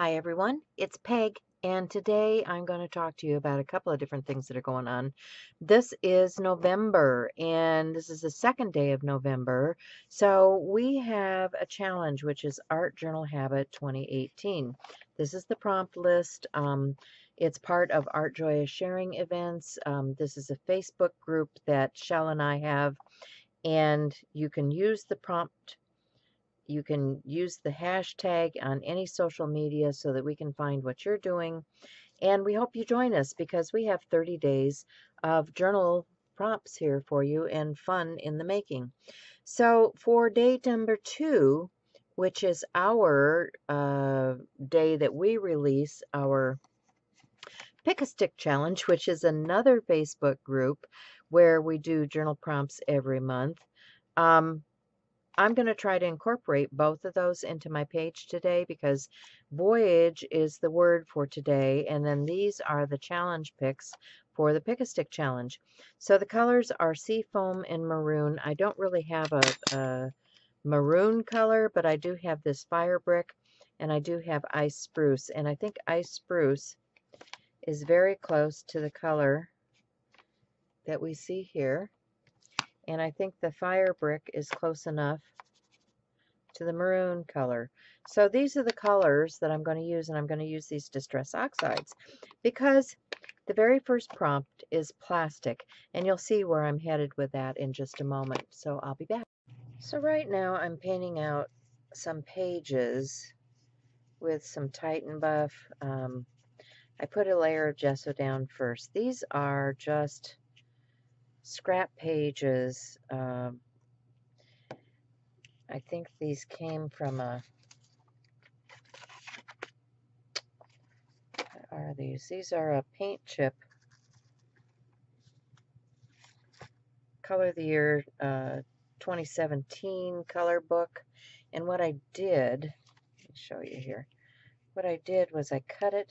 Hi everyone, it's Peg, and today I'm going to talk to you about a couple of different things that are going on. This is November, and this is the second day of November, so we have a challenge, which is Art Journal Habit 2018. This is the prompt list. It's part of Art Joy Sharing events. This is a Facebook group that Shell and I have, and you can use the prompt. You can use the hashtag on any social media so that we can find what you're doing. And we hope you join us because we have 30 days of journal prompts here for you and fun in the making. So for day number 2, which is our day that we release our Pick a Stick Challenge, which is another Facebook group where we do journal prompts every month. I'm going to try to incorporate both of those into my page today because voyage is the word for today, and then these are the challenge picks for the Pick a Stick Challenge. So the colors are Seafoam and Maroon. I don't really have a maroon color, but I do have this Fire Brick, and I do have Ice Spruce, and I think Ice Spruce is very close to the color that we see here, and I think the Fire Brick is close enough to the maroon color. So these are the colors that I'm going to use, and I'm going to use these Distress Oxides because the very first prompt is plastic, and you'll see where I'm headed with that in just a moment. So I'll be back. So right now I'm painting out some pages with some Titan Buff. I put a layer of gesso down first. These are just scrap pages. I think these came from a, what are these? These are a paint chip, Color of the Year 2017 color book. And what I did, let me show you here. What I did was I cut it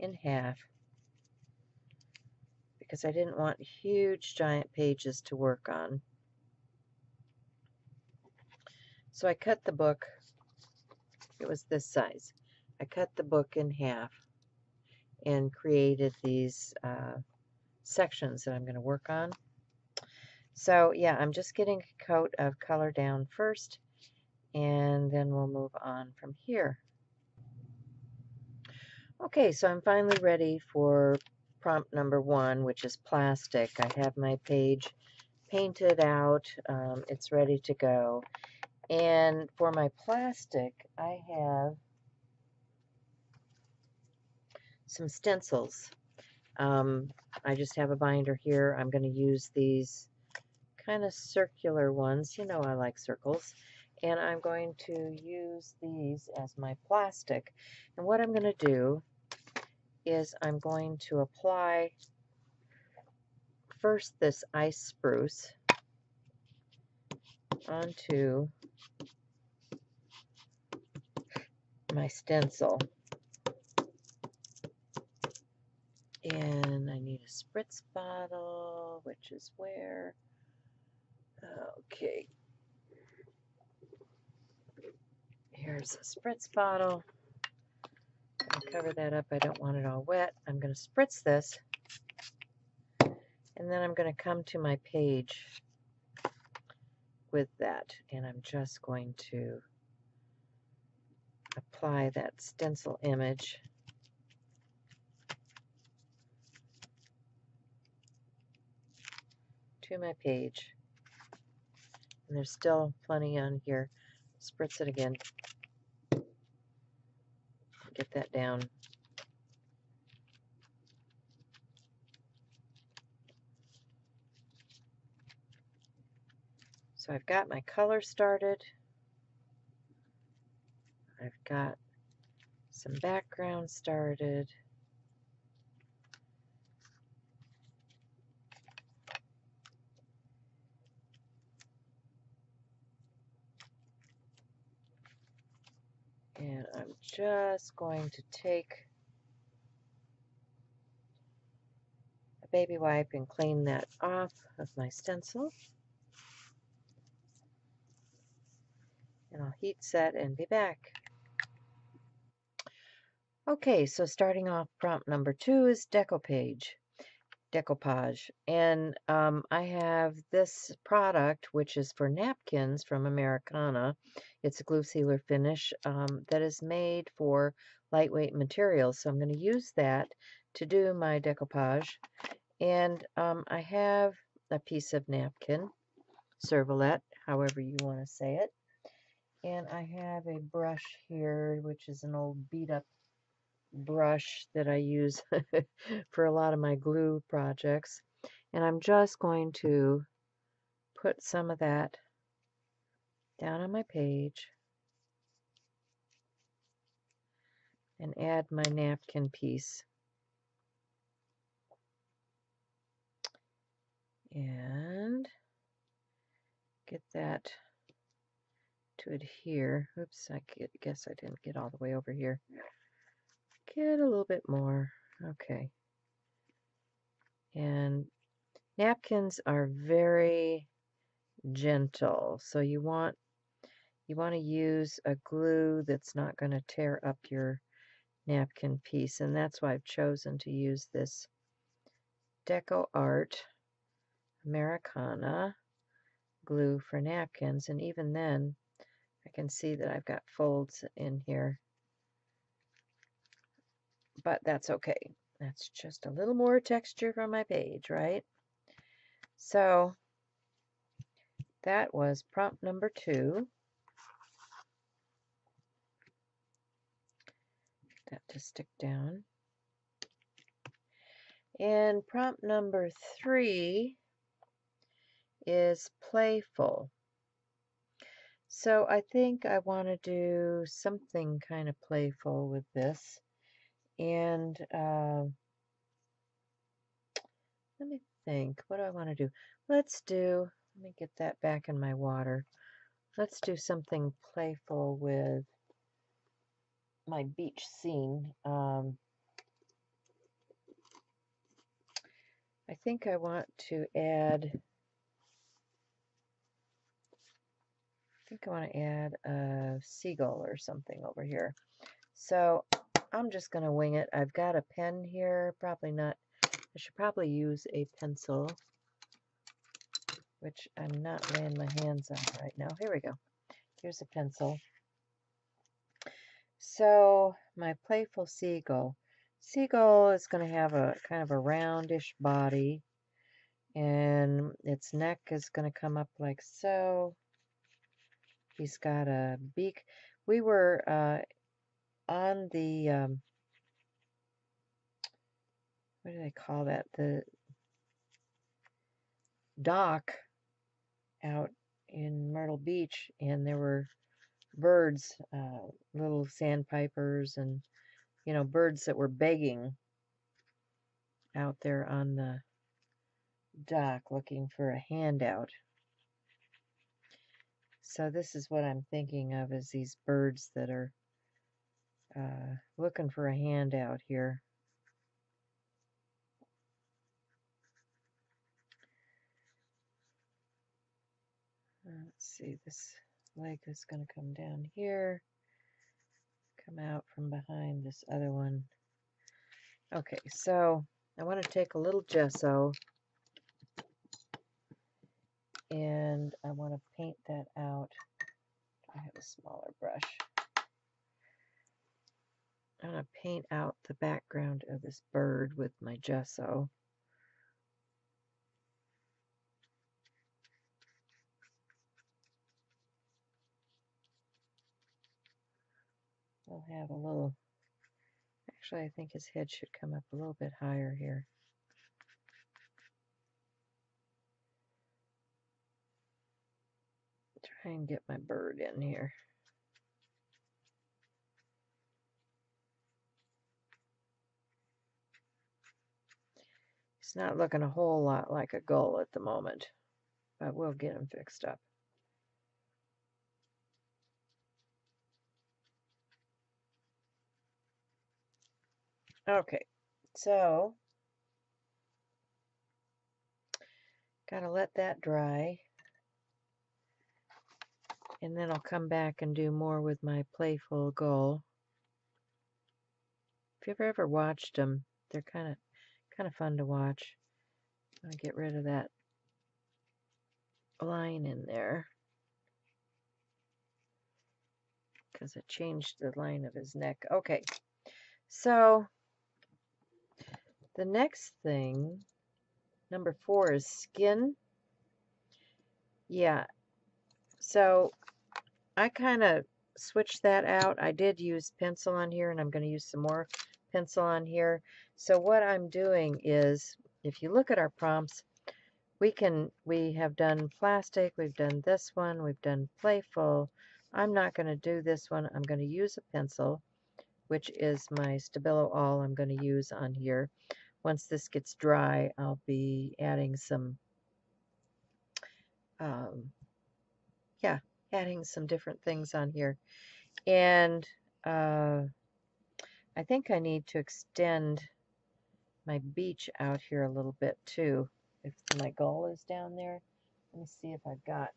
in half because I didn't want huge giant pages to work on. So I cut the book, it was this size. I cut the book in half and created these sections that I'm going to work on. So yeah, I'm just getting a coat of color down first, and then we'll move on from here. Okay, so I'm finally ready for prompt number 1, which is plastic. I have my page painted out. It's ready to go. And for my plastic, I have some stencils. I just have a binder here. I'm going to use these kind of circular ones. You know I like circles. And I'm going to use these as my plastic. And what I'm going to do is I'm going to apply first this Ice Spruce onto my stencil. And I need a spritz bottle, which is where? Okay. Here's a spritz bottle. I'm going to cover that up. I don't want it all wet. I'm going to spritz this. And then I'm going to come to my page with that. And I'm just going to apply that stencil image to my page. And there's still plenty on here. Spritz it again. Get that down. So I've got my color started. I've got some background started. And I'm just going to take a baby wipe and clean that off of my stencil. And I'll heat set and be back. Okay, so starting off, prompt number 2 is decoupage. And I have this product, which is for napkins from Americana. It's a glue sealer finish that is made for lightweight materials. So I'm going to use that to do my decoupage. And I have a piece of napkin, servlet, however you want to say it. And I have a brush here, which is an old beat up brush that I use for a lot of my glue projects. And I'm just going to put some of that down on my page and add my napkin piece. And get that to adhere. Oops, guess I didn't get all the way over here. Get a little bit more. Okay. And napkins are very gentle, so you want to use a glue that's not going to tear up your napkin piece, and that's why I've chosen to use this Deco Art Americana glue for napkins. And even then I can see that I've got folds in here, but that's okay. That's just a little more texture from my page, right? So that was prompt number 2. Get that to stick down. And prompt number 3 is playful. So I think I want to do something kind of playful with this. And let me think, what do I want to do? Let me get that back in my water. Let's do something playful with my beach scene. I think I want to add, a seagull or something over here. So I'm just going to wing it. I've got a pen here, probably not. I should probably use a pencil, which I'm not laying my hands on right now. Here we go. Here's a pencil. So my playful seagull. Seagull is going to have a kind of a roundish body, and its neck is going to come up like so. He's got a beak. We were on the, what do they call that? The dock out in Myrtle Beach, and there were birds, little sandpipers, and birds that were begging out there on the dock looking for a handout. So this is what I'm thinking of, is these birds that are looking for a handout here. Let's see, this leg is going to come down here, come out from behind this other one. Okay, so I want to take a little gesso, and I want to paint that out. I have a smaller brush. I'm going to paint out the background of this bird with my gesso. We'll have a little, actually I think his head should come up a little bit higher here. Try and get my bird in here. He's not looking a whole lot like a gull at the moment, but we'll get him fixed up. Okay, so gotta let that dry, and then I'll come back and do more with my playful gull. If you've ever watched them, they're kind of fun to watch. I'm gonna get rid of that line in there because it changed the line of his neck. Okay, so the next thing, number 4, is skin. Yeah, so I kind of switched that out. I did use pencil on here, and I'm going to use some more pencil on here. So what I'm doing is, if you look at our prompts, we have done plastic, we've done this one, we've done playful. I'm not going to do this one. I'm going to use a pencil, which is my Stabilo All I'm going to use on here. Once this gets dry, I'll be adding some, adding some different things on here. And I think I need to extend my beach out here a little bit too. If my gull is down there, let me see if I've got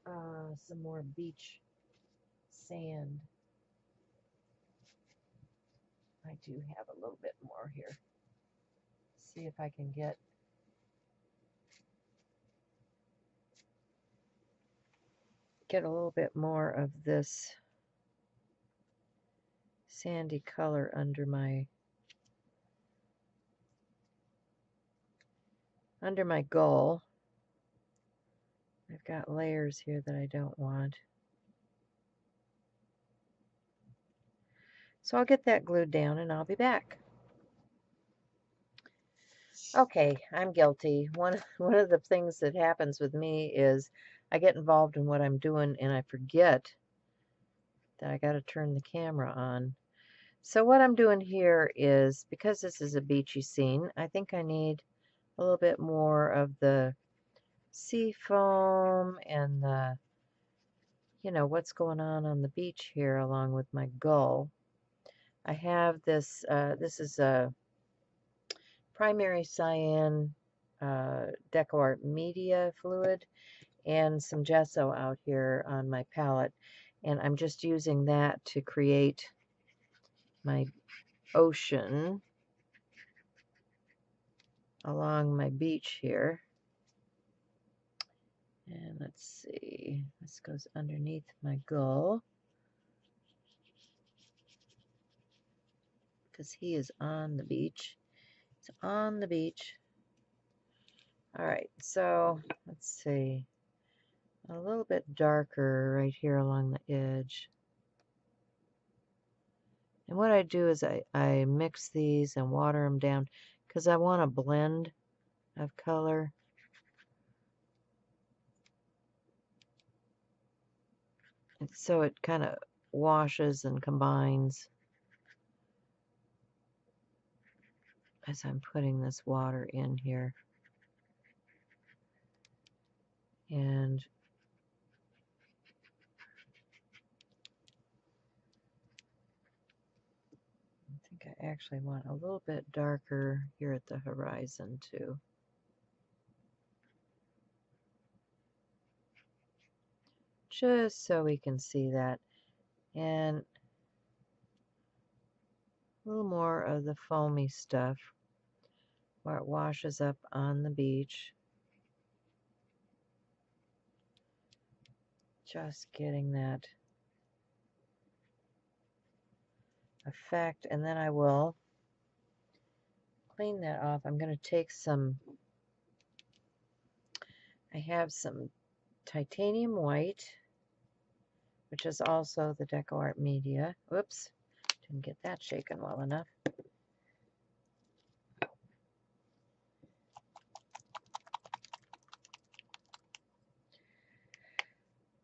some more beach sand. I do have a little bit more here. See if I can get a little bit more of this sandy color under my gull. I've got layers here that I don't want. So I'll get that glued down and I'll be back. Okay, I'm guilty. One of the things that happens with me is I get involved in what I'm doing and I forget that I got to turn the camera on. So what I'm doing here is, because this is a beachy scene, I think I need a little bit more of the sea foam and the, what's going on the beach here along with my gull. I have this, this is a primary cyan DecoArt media fluid and some gesso out here on my palette, and I'm just using that to create my ocean along my beach here. And let's see, this goes underneath my gull because he is on the beach. It's on the beach. All right, so let's see, a little bit darker right here along the edge. And what I do is I mix these and water them down because I want a blend of color. And so it kind of washes and combines as I'm putting this water in here. And I think I actually want a little bit darker here at the horizon too. Just so we can see that. And a little more of the foamy stuff where it washes up on the beach. Just getting that effect, and then I will clean that off. I'm going to take some, I have some titanium white, which is also the DecoArt media. Whoops, didn't get that shaken well enough.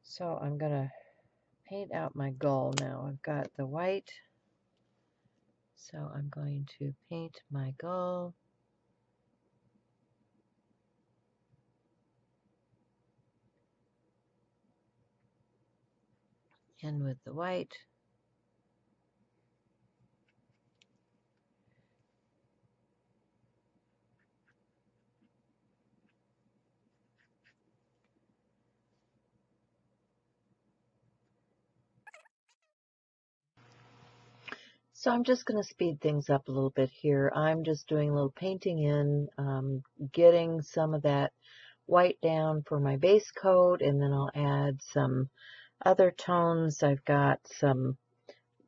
So I'm going to paint out my gull now. I've got the white, so I'm going to paint my gull. In with the white. So I'm just going to speed things up a little bit here. I'm just doing a little painting in, getting some of that white down for my base coat, and then I'll add some other tones. I've got some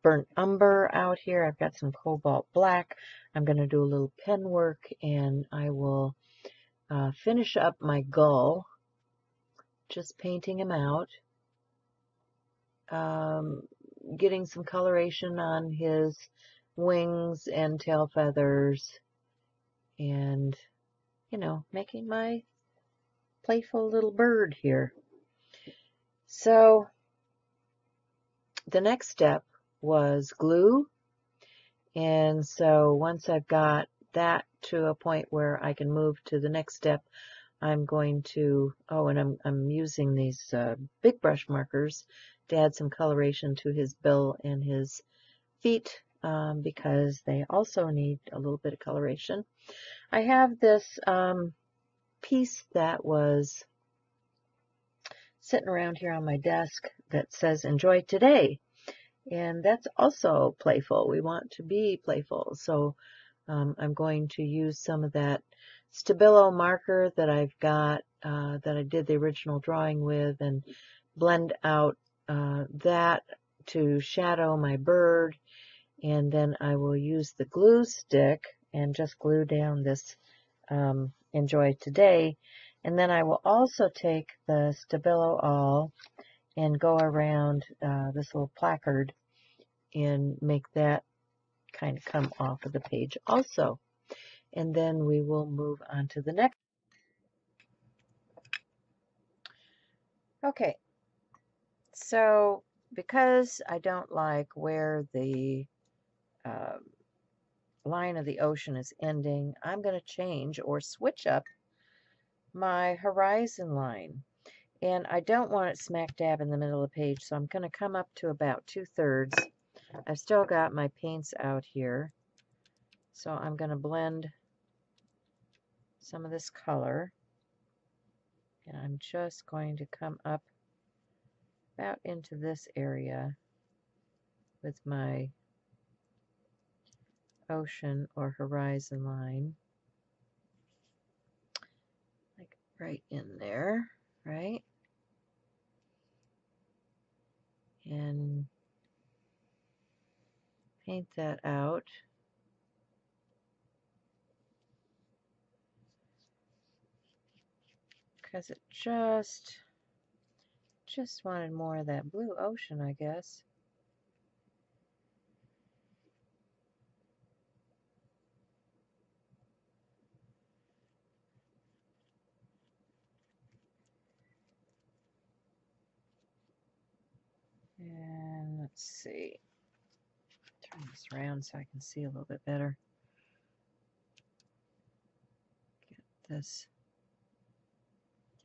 burnt umber out here. I've got some cobalt black. I'm going to do a little pen work, and I will finish up my gull, just painting him out. Getting some coloration on his wings and tail feathers, and, you know, making my playful little bird here. So the next step was glue, and so once I've got that to a point where I can move to the next step, I'm going to, and I'm using these big brush markers to add some coloration to his bill and his feet, because they also need a little bit of coloration. I have this piece that was sitting around here on my desk that says "Enjoy Today," and that's also playful. We want to be playful, so I'm going to use some of that Stabilo marker that I've got, that I did the original drawing with, and blend out that to shadow my bird, and then I will use the glue stick and just glue down this "Enjoy Today," and then I will also take the Stabilo All and go around this little placard and make that kind of come off of the page also. And then we will move on to the next. Okay, so because I don't like where the line of the ocean is ending, I'm going to change or switch up my horizon line. And I don't want it smack dab in the middle of the page, so I'm going to come up to about 2/3. I've still got my paints out here, so I'm going to blend some of this color, and I'm just going to come up about into this area with my ocean or horizon line, like right in there, right? And paint that out. Because it just wanted more of that blue ocean, I guess. And let's see, turn this around so I can see a little bit better. Get this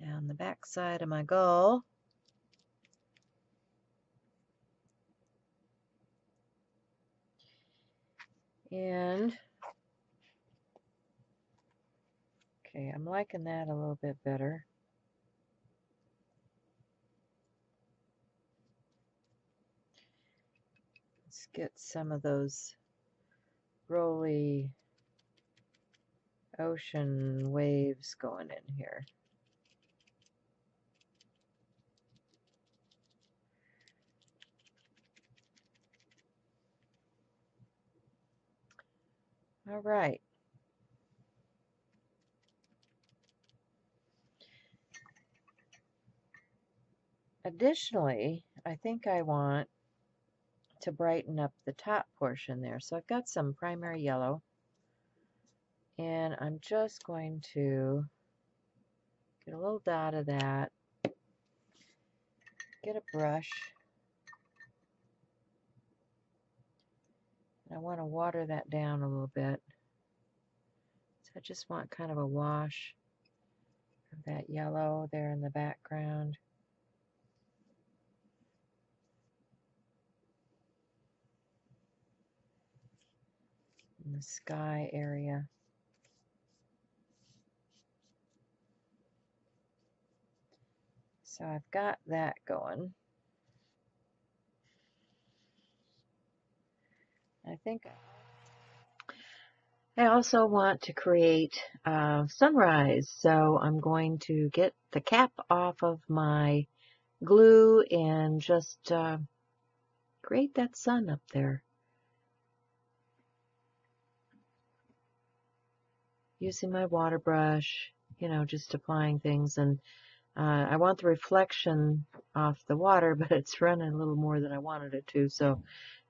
down the back side of my gull. And okay, I'm liking that a little bit better. Let's get some of those rolly ocean waves going in here. All right. Additionally, I think I want to brighten up the top portion there. So I've got some primary yellow, and I'm just going to get a little dot of that, get a brush, and I want to water that down a little bit. So I just want kind of a wash of that yellow there in the background. In the sky area. So I've got that going. I think I also want to create sunrise. So I'm going to get the cap off of my glue and just create that sun up there. Using my water brush, you know, just applying things. And I want the reflection off the water, but it's running a little more than I wanted it to. So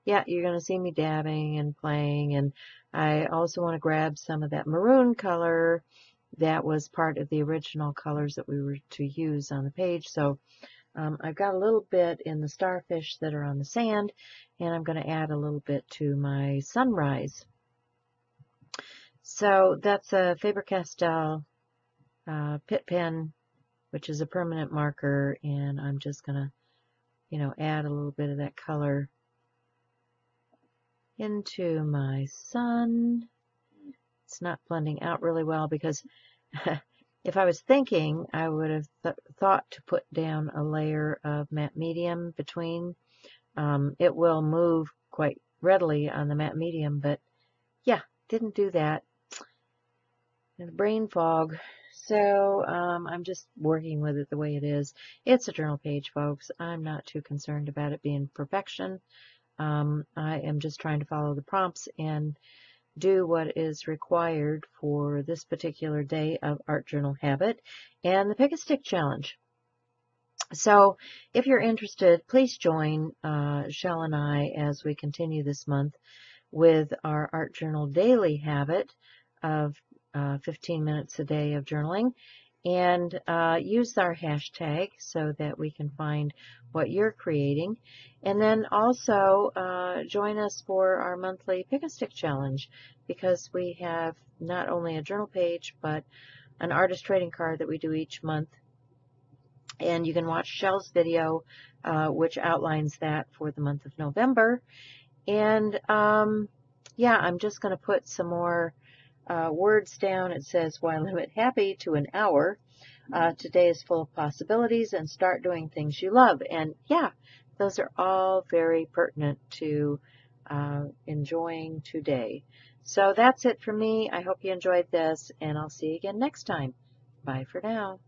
yeah, you're going to see me dabbing and playing. And I also want to grab some of that maroon color that was part of the original colors that we were to use on the page. So I've got a little bit in the starfish that are on the sand, and I'm going to add a little bit to my sunrise. So that's a Faber-Castell Pitt pen, which is a permanent marker, and I'm just going to, you know, add a little bit of that color into my sun. It's not blending out really well because if I was thinking, I would have thought to put down a layer of matte medium between. It will move quite readily on the matte medium, but yeah, didn't do that. And brain fog. So I'm just working with it the way it is. It's a journal page, folks. I'm not too concerned about it being perfection. I am just trying to follow the prompts and do what is required for this particular day of Art Journal Habit and the Pick a Stick Challenge. So if you're interested, please join Shell and I as we continue this month with our Art Journal Daily Habit of 15 minutes a day of journaling, and use our hashtag so that we can find what you're creating. And then also join us for our monthly Pick a Stick Challenge, because we have not only a journal page but an artist trading card that we do each month. And you can watch Shell's video, which outlines that for the month of November. And yeah, I'm just going to put some more words down. It says, why limit happy to an hour? Today is full of possibilities, and start doing things you love. And yeah, those are all very pertinent to enjoying today. So that's it for me. I hope you enjoyed this, and I'll see you again next time. Bye for now.